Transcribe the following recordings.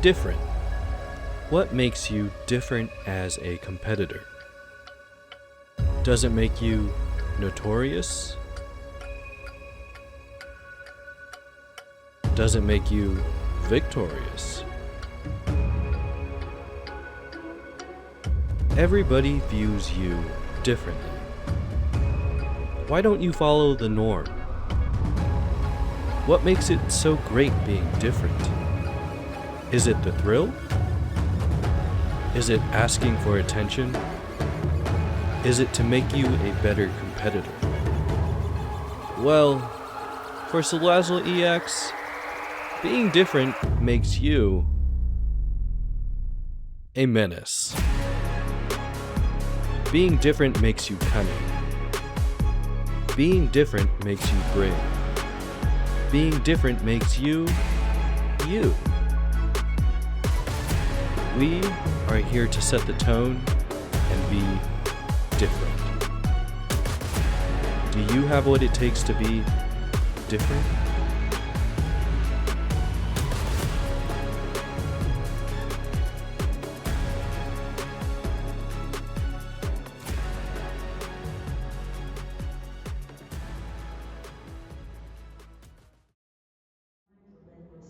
Different. What makes you different as a competitor? Does it make you notorious? Does it make you victorious? Everybody views you differently. Why don't you follow the norm? What makes it so great being different? Is it the thrill? Is it asking for attention? Is it to make you a better competitor? Well, for Salazzle EX, being different makes you a menace. Being different makes you cunning. Being different makes you brave. Being different makes you, you. We are here to set the tone and be different. Do you have what it takes to be different?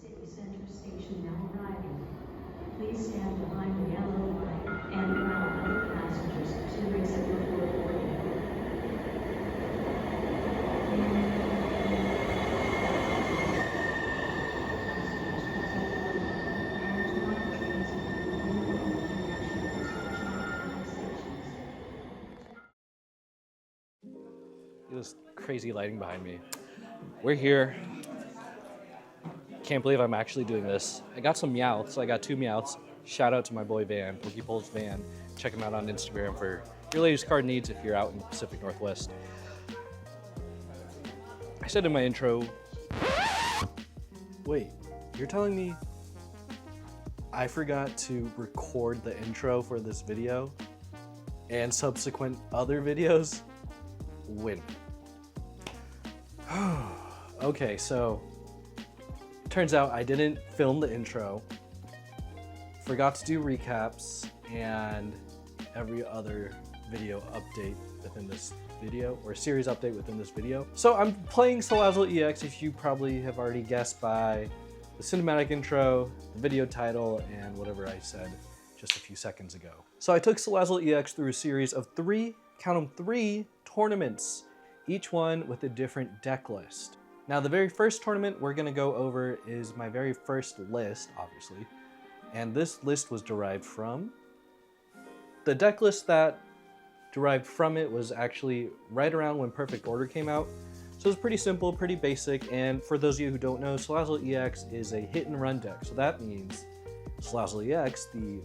City Center Station now arriving. Please stand behind the yellow light and allow other passengers to exit before boarding. This crazy lighting behind me. We're here. Can't believe I'm actually doing this. I got some Meowths. I got 2 Meowths. Shout out to my boy Van, Pokepole's Van. Check him out on Instagram for your latest card needs if you're out in the Pacific Northwest. I said in my intro, wait, you're telling me I forgot to record the intro for this video and subsequent other videos? When? Okay, so turns out I didn't film the intro, forgot to do recaps, and every other video update within this video, or series update within this video. So I'm playing Salazzle EX, if you probably have already guessed by the cinematic intro, the video title, and whatever I said just a few seconds ago. So I took Salazzle EX through a series of 3, count them 3 tournaments, each one with a different deck list. Now the very first tournament we're gonna go over is my very first list, obviously, and this list was derived from the deck list that derived from it was actually right around when Perfect Order came out. So it's pretty simple, pretty basic, and for those of you who don't know, Salazzle EX is a hit and run deck. So that means Salazzle EX, the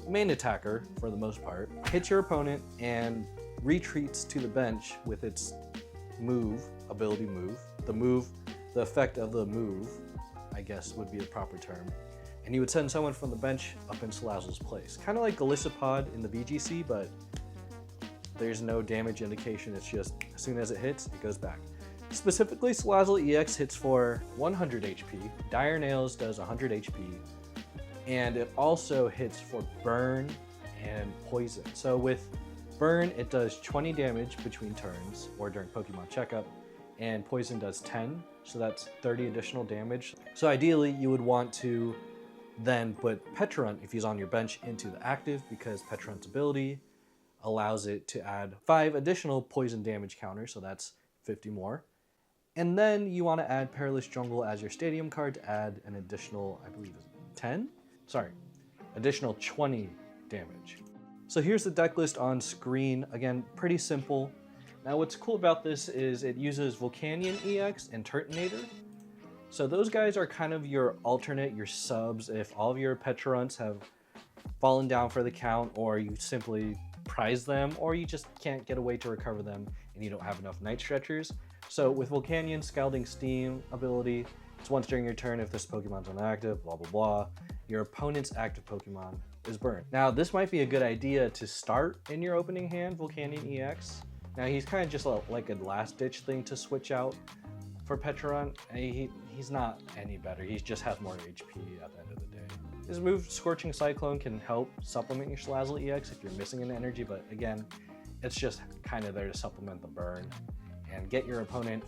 main attacker for the most part, hits your opponent and retreats to the bench with its move, ability move. The effect of the move, I guess would be the proper term. And you would send someone from the bench up in Salazzle's place. Kind of like Galissapod in the BGC, but there's no damage indication. It's just, as soon as it hits, it goes back. Specifically, Salazzle EX hits for 100 HP. Dire Nails does 100 HP. And it also hits for burn and poison. So with burn, it does 20 damage between turns or during Pokemon checkup, and poison does 10, so that's 30 additional damage. So ideally, you would want to then put Petrarunt, if he's on your bench, into the active, because Petrarunt's ability allows it to add 5 additional poison damage counters, so that's 50 more. And then you want to add Perilous Jungle as your stadium card to add an additional, I believe, additional 20 damage. So here's the deck list on screen. Again, pretty simple. Now what's cool about this is it uses Volcanion EX and Turtonator. So those guys are kind of your alternate, your subs, if all of your Petrarunts have fallen down for the count, or you simply prize them, or you just can't get a way to recover them and you don't have enough Night Stretchers. So with Volcanion Scalding Steam ability, it's once during your turn if this Pokemon's inactive, blah blah blah. Your opponent's active Pokemon is burned. Now this might be a good idea to start in your opening hand, Volcanion EX. Now he's kind of just like a last ditch thing to switch out for Petrarunt. He's not any better, he just has more HP at the end of the day. His move, Scorching Cyclone, can help supplement your Salazzle EX if you're missing an energy, but again, it's just kind of there to supplement the burn and get your opponent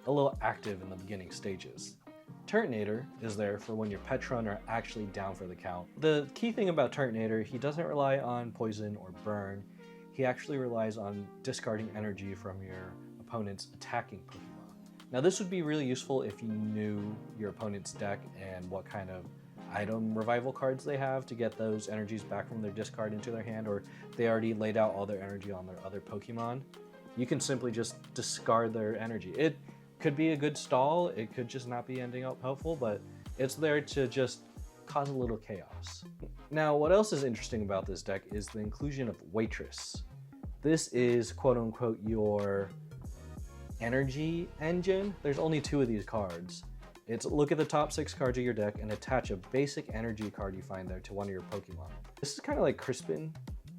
a little active in the beginning stages. Turtonator is there for when your Petron are actually down for the count. The key thing about Turtonator, he doesn't rely on poison or burn. He actually relies on discarding energy from your opponent's attacking Pokemon. Now this would be really useful if you knew your opponent's deck and what kind of item revival cards they have to get those energies back from their discard into their hand, or they already laid out all their energy on their other Pokemon. You can simply just discard their energy. It could be a good stall, it could just not be ending up helpful, but it's there to just cause a little chaos. Now, what else is interesting about this deck is the inclusion of Waitress. This is quote unquote your energy engine. There's only 2 of these cards. It's look at the top 6 cards of your deck and attach a basic energy card you find there to one of your Pokemon. This is kind of like Crispin,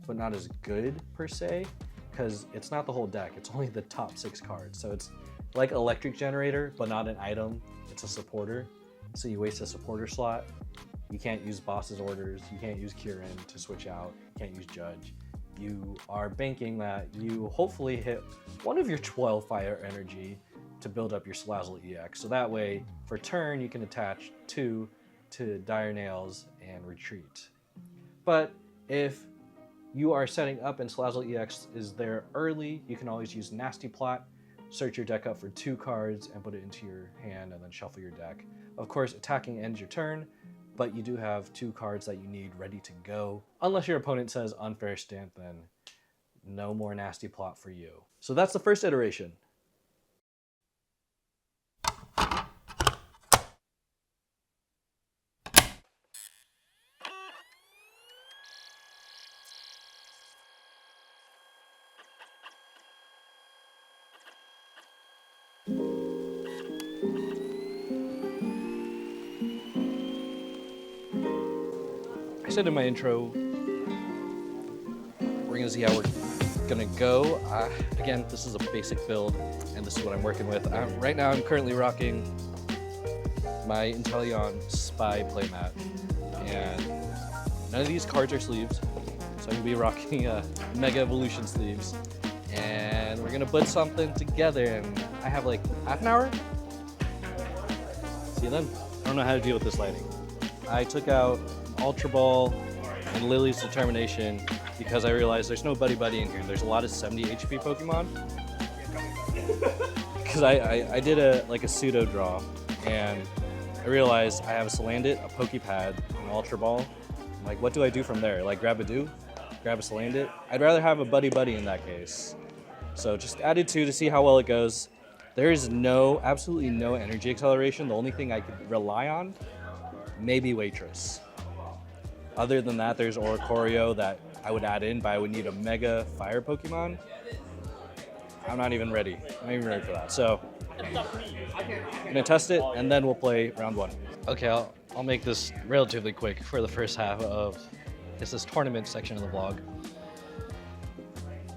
but not as good per se, because it's not the whole deck, it's only the top 6 cards. So it's like Electric Generator, but not an item, it's a supporter. So you waste a supporter slot. You can't use Boss's Orders, you can't use Kieran to switch out, you can't use Judge. You are banking that you hopefully hit one of your 12 fire energy to build up your Salazzle EX. So that way, for turn, you can attach 2 to Dire Nails and retreat. But if you are setting up and Salazzle EX is there early, you can always use Nasty Plot, search your deck up for 2 cards and put it into your hand and then shuffle your deck. Of course, attacking ends your turn, but you do have 2 cards that you need ready to go. Unless your opponent says Unfair Stance, then no more Nasty Plot for you. So that's the first iteration. I said in my intro, we're gonna see how we're gonna go. Again, this is a basic build, and this is what I'm working with. Right now, I'm currently rocking my Inteleon Spy playmat, and none of these cards are sleeved, so I'm gonna be rocking Mega Evolution sleeves, and we're gonna put something together, and I have like half an hour? See you then. I don't know how to deal with this lighting. I took out Ultra Ball and Lily's Determination because I realized there's no Buddy Buddy in here. There's a lot of 70 HP Pokemon. Because I did a pseudo draw, and I realized I have a Salandit, a Pokepad, an Ultra Ball. I'm like, what do I do from there? Like grab a Dew? Grab a Salandit? I'd rather have a Buddy Buddy in that case. So just added 2 to see how well it goes. There is absolutely no energy acceleration. The only thing I could rely on, maybe Waitress. Other than that, there's Oricorio that I would add in, but I would need a Mega Fire Pokemon. I'm not even ready. I'm not even ready for that. So I'm gonna test it, and then we'll play round 1. Okay, I'll make this relatively quick for the first half of this tournament section of the vlog.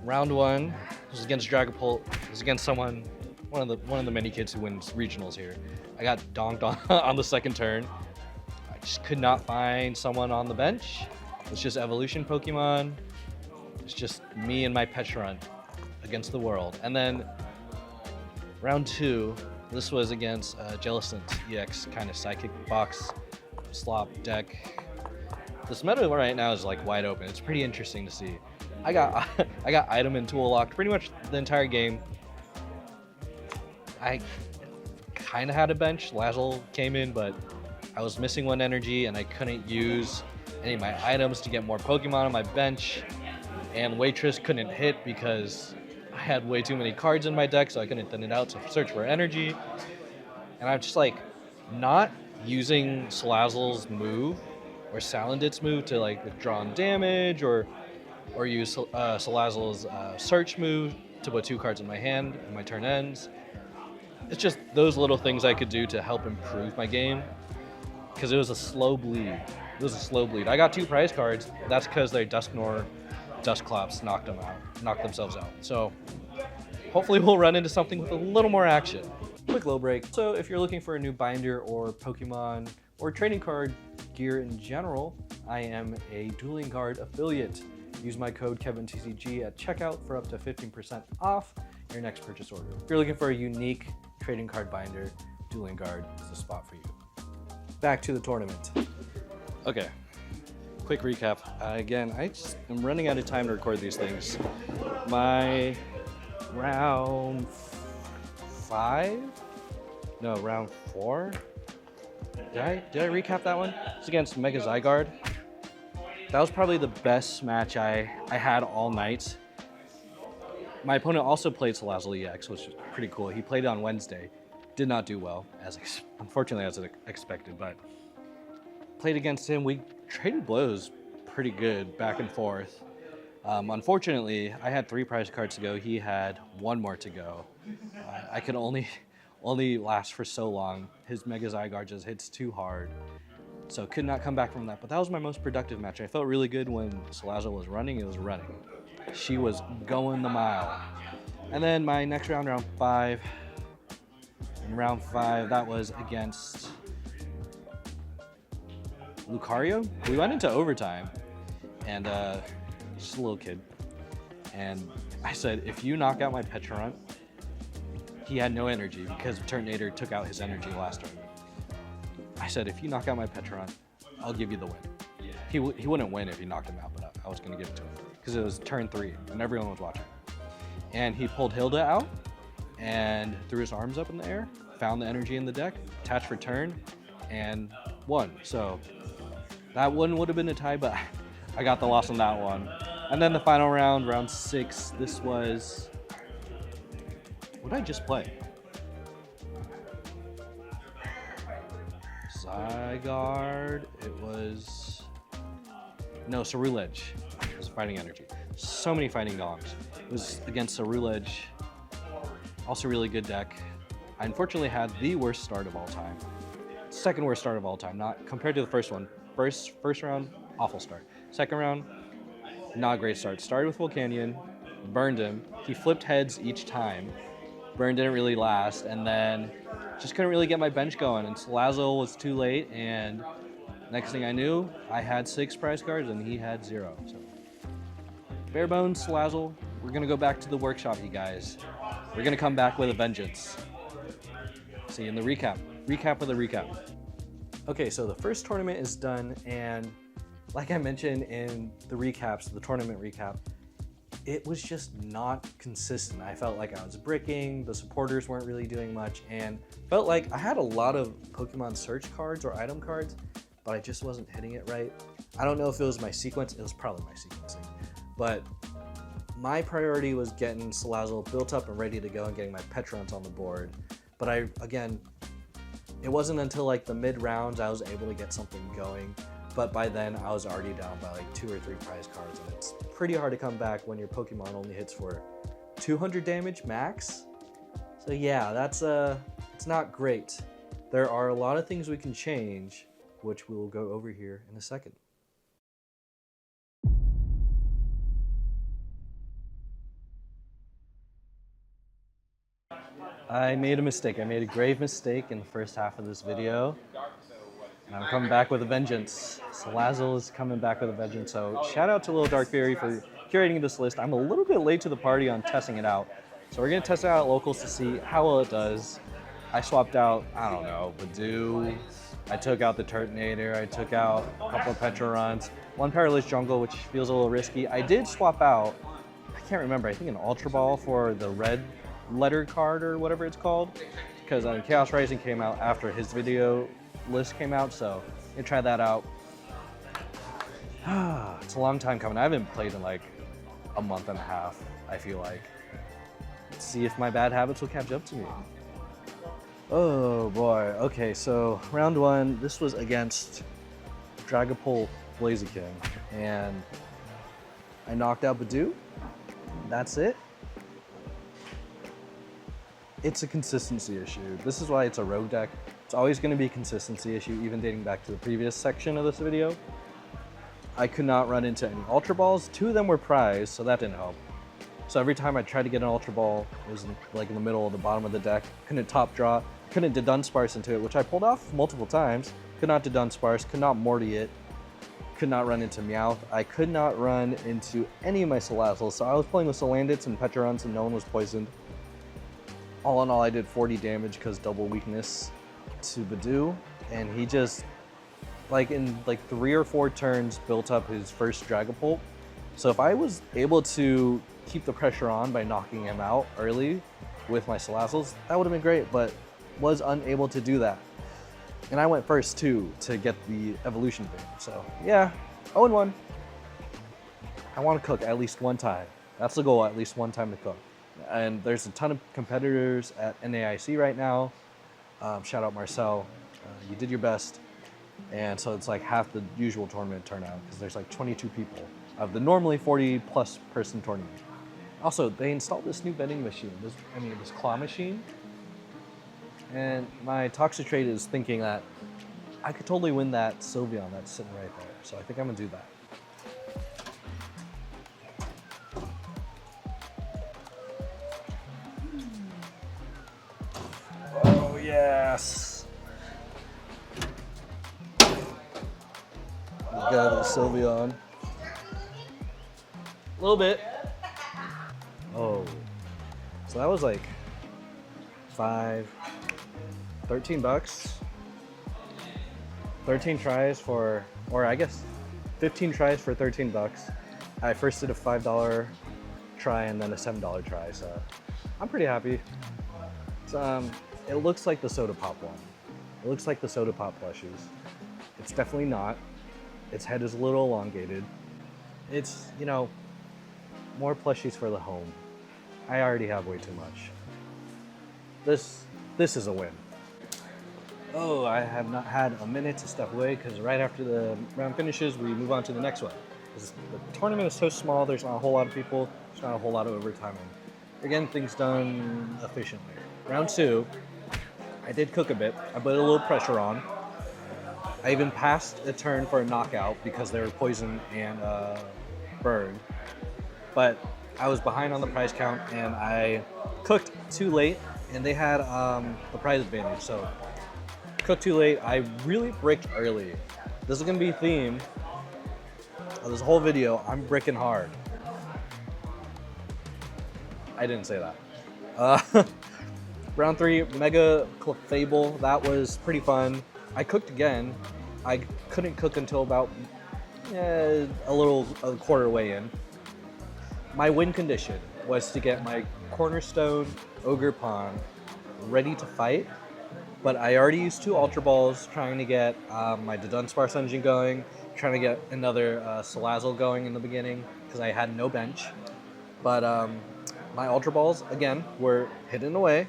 Round 1 was against Dragapult. It was against one of the many kids who wins regionals here. I got donked on the second turn. Just could not find someone on the bench. It's just evolution Pokemon. It's just me and my Petron against the world. And then round 2, this was against Jellicent EX kind of psychic box slop deck. This meta right now is like wide open. It's pretty interesting to see. I got item and tool locked pretty much the entire game. I kind of had a bench. Salazzle came in, but I was missing 1 energy and I couldn't use any of my items to get more Pokemon on my bench. And Waitress couldn't hit because I had way too many cards in my deck, so I couldn't thin it out to search for energy. And I'm just like not using Salazzle's move or Salandit's move to like withdraw on damage or use Salazzle's search move to put 2 cards in my hand and my turn ends. It's just those little things I could do to help improve my game. Because it was a slow bleed. I got 2 prize cards. That's because their Dusknoir Dusclops knocked themselves out. So hopefully we'll run into something with a little more action. Quick low break. So if you're looking for a new binder or Pokemon or trading card gear in general, I am a Dueling Guard affiliate. Use my code KevinTCG at checkout for up to 15% off your next purchase order. If you're looking for a unique trading card binder, Dueling Guard is the spot for you. Back to the tournament. Okay, quick recap. Again, I just am running out of time to record these things. My round 5? No, round 4? Did I recap that one? It's against Mega Zygarde. That was probably the best match I had all night. My opponent also played Salazzle EX, which was pretty cool. He played on Wednesday. Did not do well, unfortunately as expected, but played against him. We traded blows pretty good, back and forth. Unfortunately, I had 3 prize cards to go. He had 1 more to go. I could only last for so long. His Mega Zygarde just hits too hard, so could not come back from that. But that was my most productive match. I felt really good when Salazzle was running. It was running. She was going the mile. And then my next round, round 5. In round 5, that was against Lucario. We went into overtime, and just a little kid. And I said, if you knock out my Pecharunt, he had no energy because Turtonator took out his energy last turn. I said, if you knock out my Pecharunt, I'll give you the win. He wouldn't win if he knocked him out, but I was going to give it to him because it was turn 3 and everyone was watching. And he pulled Hilda out and threw his arms up in the air, found the energy in the deck, attached for turn, and won. So that one would have been a tie, but I got the loss on that one. And then the final round, round 6, this was... What did I just play? Zygarde, it was... No, Ceruledge. It was Fighting Energy. So many Fighting Dogs. It was against Ceruledge. Also really good deck. I unfortunately had the worst start of all time. Second worst start of all time, not compared to the first one. First round, awful start. Second round, not a great start. Started with Volcanion, burned him. He flipped heads each time. Burn didn't really last, and then just couldn't really get my bench going, and Salazzle was too late, and next thing I knew, I had 6 prize cards and he had 0. So bare bones, Salazzle, we're gonna go back to the workshop, you guys. We're gonna come back with a vengeance. See you in the recap. Recap with a recap. Okay, so the first tournament is done, and like I mentioned in the recaps, the tournament recap, it was just not consistent. I felt like I was bricking, the supporters weren't really doing much, and felt like I had a lot of Pokemon search cards or item cards, but I just wasn't hitting it right. I don't know if it was my sequence, it was probably my sequencing, but my priority was getting Salazzle built up and ready to go and getting my Pecharunt on the board. But it wasn't until like the mid rounds I was able to get something going. But by then I was already down by like 2 or 3 prize cards, and it's pretty hard to come back when your Pokemon only hits for 200 damage max. So yeah, it's not great. There are a lot of things we can change, which we will go over here in a second. I made a mistake. I made a grave mistake in the first half of this video. And I'm coming back with a vengeance. Salazzle is coming back with a vengeance. So shout out to Little Dark Fairy for curating this list. I'm a little bit late to the party on testing it out. So we're gonna test it out at locals to see how well it does. I swapped out, I don't know, Badoo. I took out the Turtonator. I took out a couple of Petrarunts. 1 Perilous Jungle, which feels a little risky. I did swap out, I can't remember, I think an Ultra Ball for the red letter card or whatever it's called. Because Chaos Rising came out after his video list came out, so you try that out. It's a long time coming. I haven't played in like a month and a half, I feel like. Let's see if my bad habits will catch up to me. Oh boy. Okay, so round 1, this was against Dragapult Blaziken, and I knocked out Badoo. That's it. It's a consistency issue. This is why it's a rogue deck. It's always going to be a consistency issue, even dating back to the previous section of this video. I could not run into any Ultra Balls. 2 of them were prized, so that didn't help. So every time I tried to get an Ultra Ball, it was like in the middle of the bottom of the deck. Couldn't top draw. couldn't Dunsparce into it, which I pulled off multiple times. Could not Dunsparce, could not Morty it, could not run into Meowth. I could not run into any of my Salazzles, so I was playing with Salandits and Petarons and no one was poisoned. All in all, I did 40 damage because double weakness to Badoo, and he just, like in like 3 or 4 turns, built up his first Dragapult. So if I was able to keep the pressure on by knocking him out early with my Salazzles, that would have been great, but was unable to do that. And I went first too to get the evolution thing. So yeah, 0-1. I want to cook at least one time. That's the goal, at least one time to cook. And there's a ton of competitors at NAIC right now. Shout out Marcel, you did your best. And so it's like half the usual tournament turnout because there's like 22 people of the normally 40 plus person tournament. Also, they installed this new vending machine, this claw machine. And my Toxitrade is thinking that I could totally win that Sylveon that's sitting right there. So I think I'm gonna do that. Oh yes! We got the Sylveon. A little bit. Oh. So that was like 13 bucks. 13 tries for, or I guess 15 tries for 13 bucks. I first did a $5 try and then a $7 try, so I'm pretty happy. It's, it looks like the Soda Pop one. It looks like the Soda Pop plushies. It's definitely not. Its head is a little elongated. It's, you know, more plushies for the home. I already have way too much. This is a win. Oh, I have not had a minute to step away because right after the round finishes, we move on to the next one. The tournament is so small, there's not a whole lot of people, there's not a whole lot of overtime. We're getting things done efficiently. Round 2, I did cook a bit. I put a little pressure on. I even passed a turn for a knockout because they were poison and burned. But I was behind on the prize count and I cooked too late and they had the prize advantage. So cooked too late. I really bricked early. This is gonna be a theme of this whole video. I'm bricking hard. I didn't say that. Round 3, Mega Clefable. That was pretty fun. I cooked again. I couldn't cook until about a quarter way in. My win condition was to get my Cornerstone Ogre Pond ready to fight, but I already used 2 Ultra Balls trying to get my Dunsparce engine going, trying to get another Salazzle going in the beginning because I had no bench. But my Ultra Balls, again, were hidden away.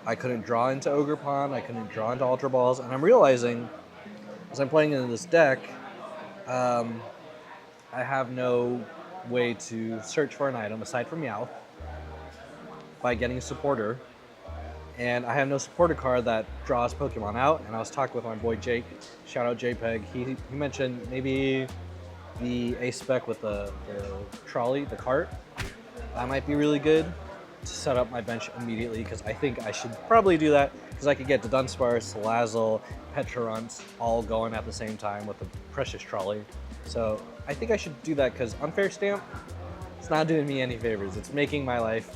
I couldn't draw into Ogre Pond, I couldn't draw into Ultra Balls, and I'm realizing as I'm playing in this deck, I have no way to search for an item aside from Meowth by getting a supporter, and I have no supporter card that draws Pokemon out. And I was talking with my boy Jake, shout out JPEG. He mentioned maybe the A spec with the trolley, the cart. That might be really good to set up my bench immediately because I think I should probably do that because I could get the Dunsparce, Salazzle, Petarons all going at the same time with the precious trolley. So I think I should do that because Unfair Stamp, it's not doing me any favors. It's making my life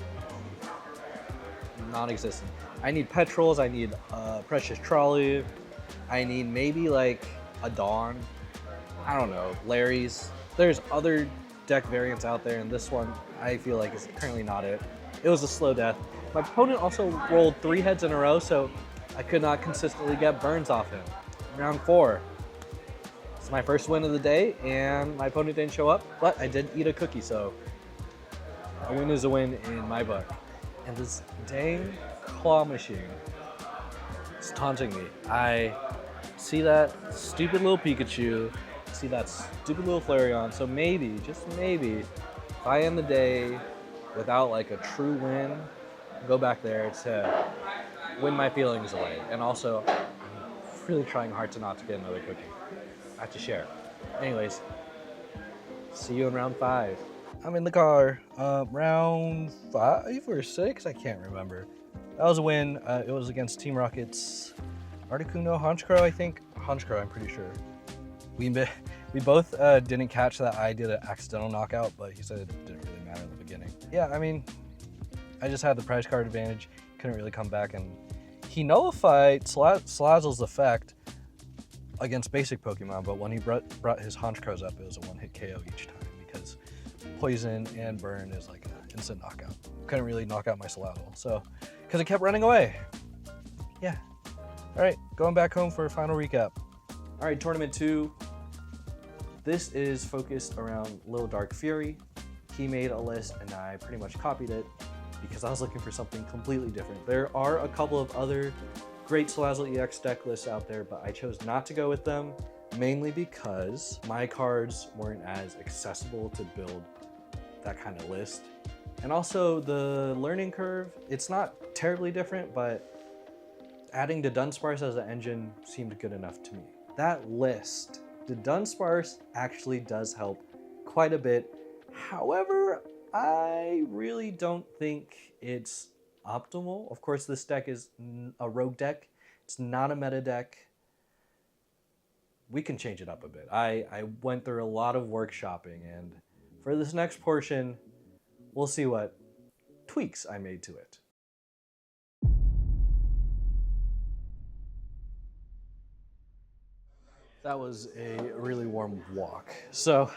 non-existent. I need Petrels, I need Precious Trolley, I need maybe like a Dawn, I don't know, Larry's. There's other deck variants out there and this one I feel like is currently not it. It was a slow death. My opponent also rolled 3 heads in a row, so I could not consistently get burns off him. Round 4. It's my first win of the day, and my opponent didn't show up, but I did eat a cookie, so a win is a win in my book. And this dang claw machine is taunting me. I see that stupid little Pikachu, see that stupid little Flareon, so maybe, just maybe, if I end the day without like a true win, go back there to win my feelings away. And also, I'm really trying hard to not to get another cookie. I have to share. Anyways, see you in round 5. I'm in the car. Round 5 or 6? I can't remember. that was a win. It was against Team Rocket's Articuno Honchkrow, I think. Honchkrow, I'm pretty sure. We both didn't catch that I did an accidental knockout, but he said it didn't really matter in the beginning. Yeah, I mean, I just had the prize card advantage. Couldn't really come back, and he nullified Salazzle's effect against basic Pokemon, but when he brought his Honchkrows up, it was a one-hit KO each time because poison and burn is like an instant knockout. Couldn't really knock out my Salazzle, so because it kept running away. Yeah. All right, going back home for a final recap. All right, Tournament 2. This is focused around Little Dark Fury. He made a list and I pretty much copied it because I was looking for something completely different. There are a couple of other great Salazzle EX deck lists out there, but I chose not to go with them, mainly because my cards weren't as accessible to build that kind of list. And also the learning curve, it's not terribly different, but adding the Dunsparce as an engine seemed good enough to me. That list, the Dunsparce actually does help quite a bit. However, I really don't think it's optimal. Of course, this deck is a rogue deck. It's not a meta deck. We can change it up a bit. I went through a lot of workshopping, and for this next portion, we'll see what tweaks I made to it. That was a really warm walk. So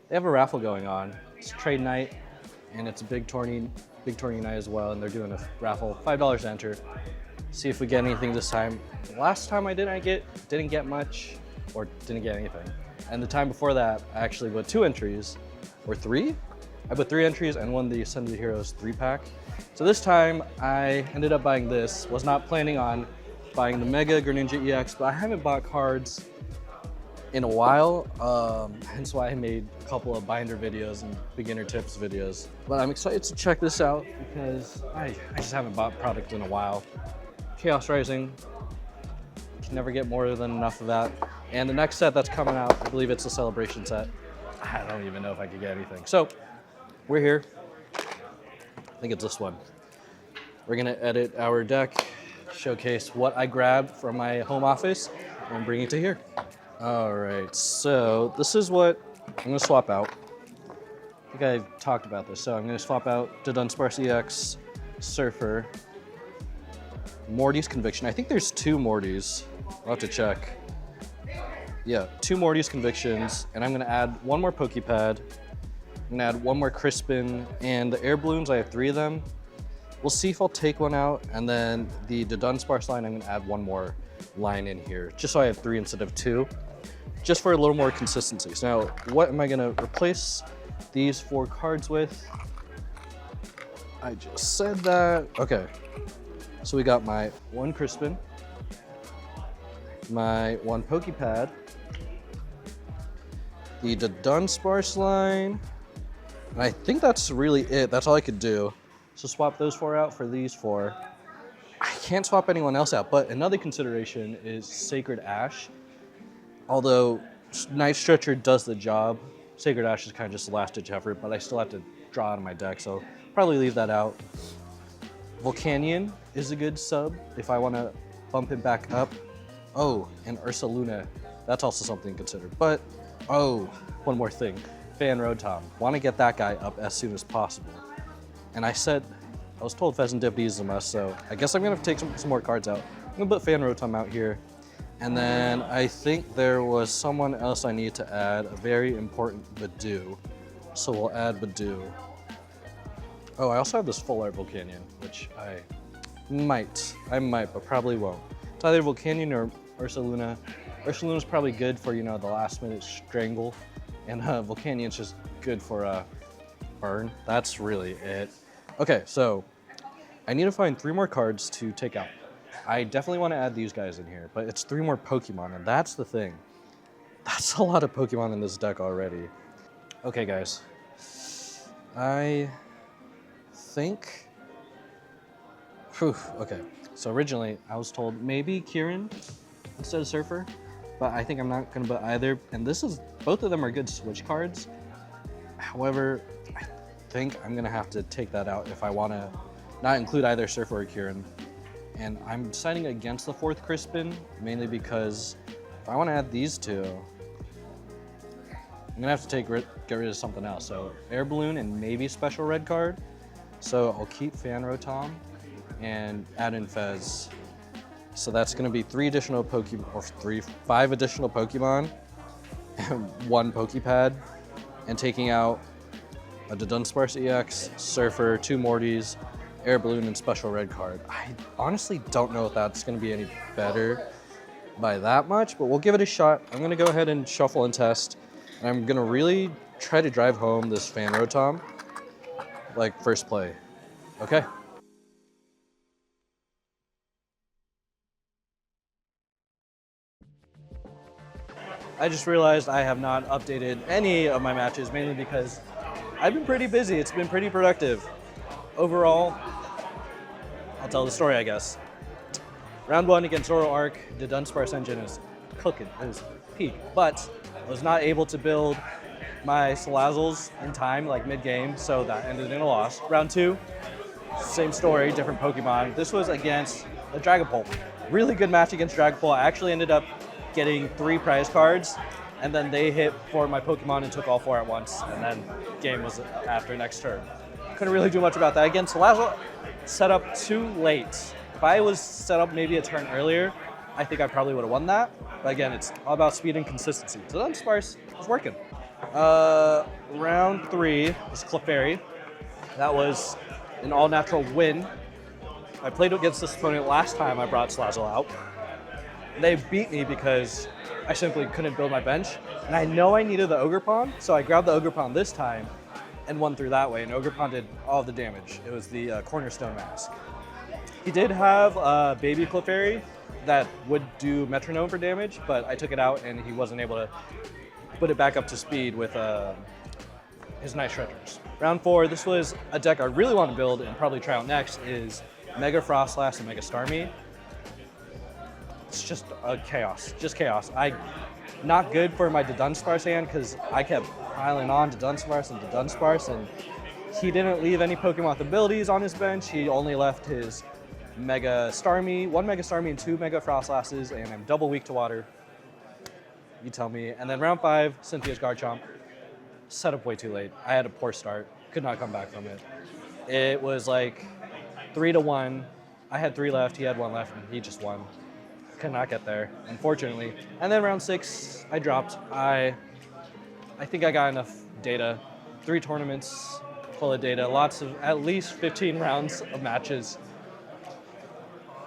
they have a raffle going on. It's trade night, and it's a big tourney night as well, and they're doing a raffle, $5 to enter. See if we get anything this time. Last time I didn't get much, or didn't get anything. And the time before that, I actually put 2 entries, or 3? I put 3 entries and won the Ascend of the Heroes 3-pack. So this time, I ended up buying this. Was not planning on buying the Mega Greninja EX, but I haven't bought cards in a while, hence why I made a couple of binder videos and beginner tips videos. But I'm excited to check this out because I just haven't bought product in a while. Chaos Rising, can never get more than enough of that. And the next set that's coming out, I believe it's a celebration set. I don't even know if I could get anything. So we're here. I think it's this one. We're gonna edit our deck, showcase what I grabbed from my home office, and bring it to here. All right, so this is what I'm gonna swap out. I think I've talked about this. So I'm gonna swap out the Dunsparce EX, Surfer, Morty's Conviction. I think there's 2 Mortys. I'll have to check. Yeah, 2 Morty's Convictions, and I'm gonna add 1 more Pokepad. I'm gonna add 1 more Crispin, and the Air Balloons, I have 3 of them. We'll see if I'll take 1 out, and then the Dunsparce line, I'm gonna add 1 more line in here, just so I have 3 instead of 2. Just for a little more consistency. So now, what am I gonna replace these 4 cards with? I just said that. Okay, so we got my 1 Crispin, my 1 Pokepad, the Dunsparce line, and I think that's really it. That's all I could do. So swap those 4 out for these 4. I can't swap anyone else out, but another consideration is Sacred Ash. Although Night Stretcher does the job, Sacred Ash is kind of just a last-ditch effort, but I still have to draw out of my deck, so probably leave that out. Volcanion is a good sub if I want to bump it back up. Oh, and Ursaluna, that's also something to consider. But, oh, one more thing. Fan Rotom, want to get that guy up as soon as possible. And I was told Pheasant Deputy is a must, so I guess I'm going to take some more cards out. I'm going to put Fan Rotom out here. And then I think there was someone else I need to add, a very important Badoo. So we'll add Badoo. Oh, I also have this full art Volcanion, which I might, but probably won't. It's either Volcanion or Ursaluna. Ursaluna's probably good for, the last minute strangle. And Volcanion's just good for burn. That's really it. Okay, so I need to find 3 more cards to take out. I definitely want to add these guys in here, but it's 3 more Pokemon, and that's the thing. That's a lot of Pokemon in this deck already. Okay, guys. I think... okay, so originally I was told maybe Kieran instead of Surfer, but I think I'm not going to put either. And both of them are good switch cards. However, I think I'm going to have to take that out if I want to not include either Surfer or Kieran. And I'm deciding against the 4th Crispin, mainly because if I want to add these two, I'm gonna have to get rid of something else. So Air Balloon and maybe special red card. So I'll keep Fan Rotom and add in Fez. So that's gonna be 5 additional Pokemon, and 1 Pokepad, and taking out a Dunsparce EX, Surfer, 2 Mortys, Air Balloon, and special red card. I honestly don't know if that's gonna be any better by that much, but we'll give it a shot. I'm gonna go ahead and shuffle and test. And I'm gonna really try to drive home this Fan Rotom, like first play. Okay. I just realized I have not updated any of my matches, mainly because I've been pretty busy. It's been pretty productive. Overall, I'll tell the story, I guess. Round 1 against Zoroark, the Dunsparce engine is cooking, it is peak, but I was not able to build my Salazzles in time, like mid-game, so that ended in a loss. Round 2, same story, different Pokemon. This was against a Dragapult. Really good match against Dragapult. I actually ended up getting 3 prize cards, and then they hit for my Pokemon and took all 4 at once, and then game was after next turn. Couldn't really do much about that. Again, Salazzle set up too late. If I was set up maybe a turn earlier, I think I probably would have won that. But again, it's all about speed and consistency. So Dunsparce was working. Round 3 was Clefairy. That was an all-natural win. I played against this opponent last time I brought Salazzle out. They beat me because I simply couldn't build my bench. And I know I needed the Ogerpon, so I grabbed the Ogerpon this time and won through that way. And Ogerpon did all of the damage. It was the Cornerstone Mask. He did have a baby Clefairy that would do Metronome for damage, but I took it out and he wasn't able to put it back up to speed with his Night Shredders. Round 4, this was a deck I really want to build and probably try out next, is Mega Frostlass and Mega Starmie. It's just chaos, just chaos. Not good for my Dunsparce hand because I kept piling on Dunsparce, and he didn't leave any Pokemon with abilities on his bench. He only left his Mega Starmie, 1 Mega Starmie and 2 Mega Frostlasses, and I'm double weak to water. You tell me. And then round 5, Cynthia's Garchomp. Set up way too late. I had a poor start. Could not come back from it. It was like 3-1. I had 3 left, he had 1 left, and he just won. Could not get there, unfortunately. And then round 6, I dropped. I think I got enough data. 3 tournaments full of data, lots of, at least 15 rounds of matches.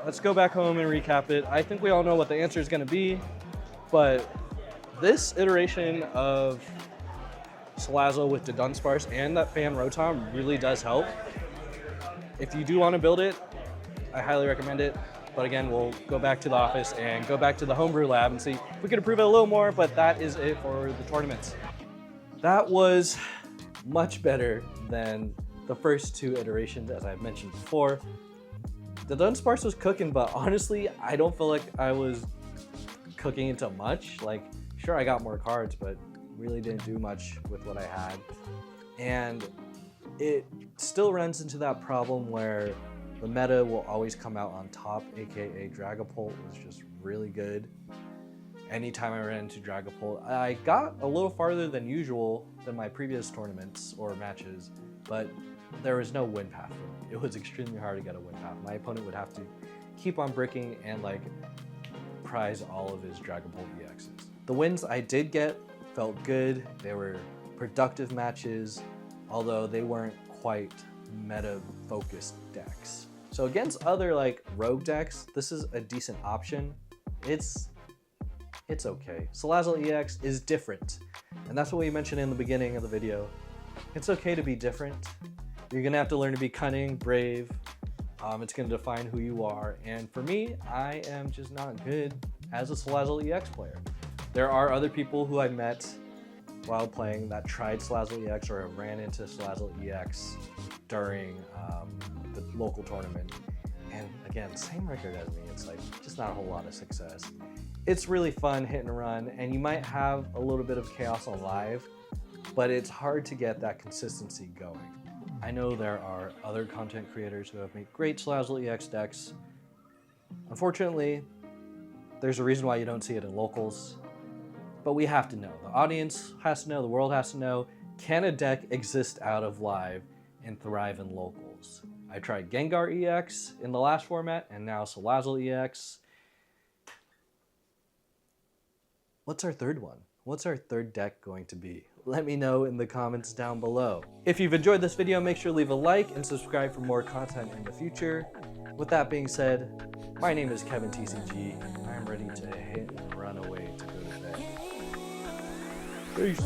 Let's go back home and recap it. I think we all know what the answer is gonna be, but this iteration of Salazzle with the Dunsparce and that Fan Rotom really does help. If you do want to build it, I highly recommend it. But again, we'll go back to the office and go back to the homebrew lab and see if we can improve it a little more, but that is it for the tournaments. That was much better than the first 2 iterations, as I've mentioned before. The Dunsparce was cooking, but honestly, I don't feel like I was cooking into much. Like, sure, I got more cards, but really didn't do much with what I had. And it still runs into that problem where the meta will always come out on top, aka Dragapult was just really good. Anytime I ran into Dragapult, I got a little farther than usual than my previous tournaments or matches, but there was no win path for me. It was extremely hard to get a win path. My opponent would have to keep on bricking and like prize all of his Dragapult EXs. The wins I did get felt good. They were productive matches, although they weren't quite meta-focused decks. So against other like rogue decks, this is a decent option. It's okay. Salazzle EX is different, and that's what we mentioned in the beginning of the video. It's okay to be different. You're gonna have to learn to be cunning, brave. It's gonna define who you are, and for me, I am just not good as a Salazzle EX player. There are other people who I met while playing that tried Salazzle EX or have ran into Salazzle EX during the local tournament. And again, same record as me. It's like just not a whole lot of success. It's really fun hit and run, and you might have a little bit of chaos on live, but it's hard to get that consistency going. I know there are other content creators who have made great Salazzle EX decks, Unfortunately, there's a reason why you don't see it in locals, but we have to know. The audience has to know, the world has to know, can a deck exist out of live and thrive in locals? I tried Gengar EX in the last format and now Salazzle EX. What's our third one? What's our third deck going to be? Let me know in the comments down below. If you've enjoyed this video, make sure to leave a like and subscribe for more content in the future. With that being said, my name is Kevin TCG, and I'm ready to hit and run away to go to bed. Peace.